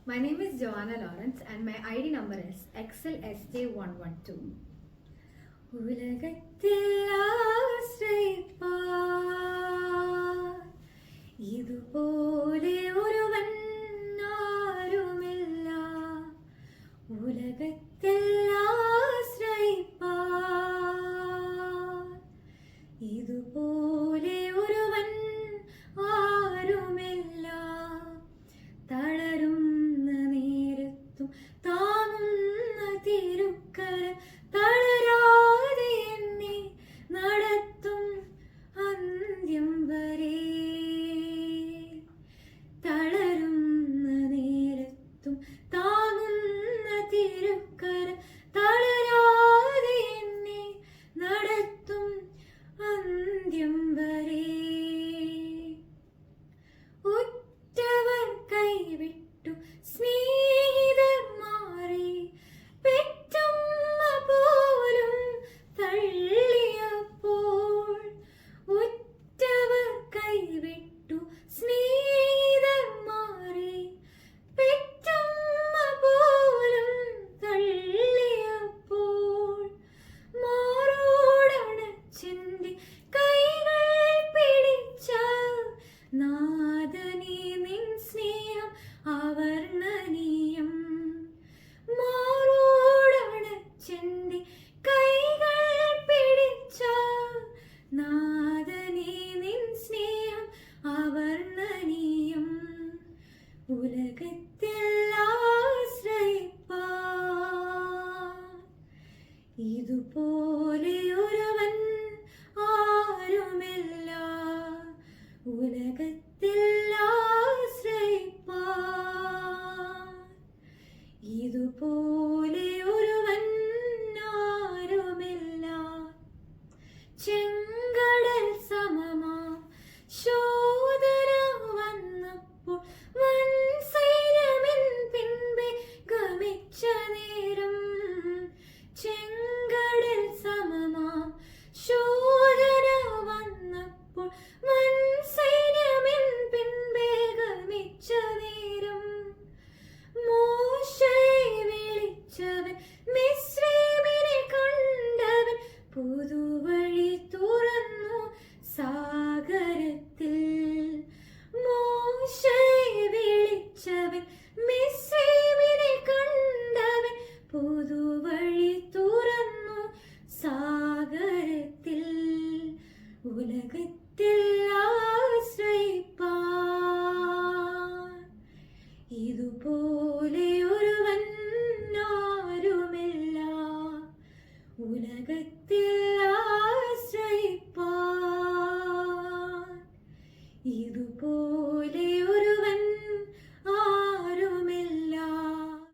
My name is Joanna Lawrence and my ID number is XLSJ112. ഉലകത്തിൽ ആശ്രയിപ്പാൻ ഇതുപോലെ ഒരുവൻ ആരുമില്ല. ഉലകത്തിൽ ആശ്രയിപ്പാൻ ഇതുപോലെ ഒരുവൻ ആരുമില്ല. തളരുന്ന നേരത്തും താങ്ങുന്ന തിരുക്കരം തളരാതെ എന്നെ നടത്തും അന്ത്യം വരെ. തളരുന്ന നേരത്തും താങ്ങുന്ന തിരുക്കരം തളരാതെ എന്നെ നടത്തും അന്ത്യം വരെ. ഉറ്റവർ കൈവിട്ടു സ്നേഹിതർ മാറി പെറ്റമ്മ പോലും തള്ളിയപ്പോൾ. ഉറ്റവർ കൈവിട്ടു സ്നേഹിതർ മാറി പെറ്റമ്മ പോലും തള്ളിയപ്പോൾ. മാറോടണച്ചെന്റെ കൈകൾ പിടിച്ച നാഥനേ, നിൻ സ്നേഹം അവർണ്ണനീയം. മാറോടണച്ചെന്റെ കൈകൾ പിടിച്ച നാഥനേ, നിൻ സ്നേഹം അവർണ്ണനീയം. ഉലകത്തിൽ ആശ്രയിപ്പാൻ ഇതുപോലെ ഒരുവൻ ആരുമില്ല. ഉലകത്തിൽ ആശ്രയിപ്പാൻ ഇതുപോലെ ഒരുവൻ ആരുമില്ല. ചെങ്കടൽ സമമാം ശോധന വന്നപ്പോൾ വൻ സൈന്യമെൻ പിൻപേ ഗമിച്ച നേരം. ചെങ്കടൽ സമമാം ശോധന വന്നപ്പോൾ വൻ സൈന്യമെൻ പിൻപേ ഗമിച്ച നേരം. മോശയെ വിളിച്ചവൻ മിസ്രയീമിനെ കണ്ടവൻ പുതു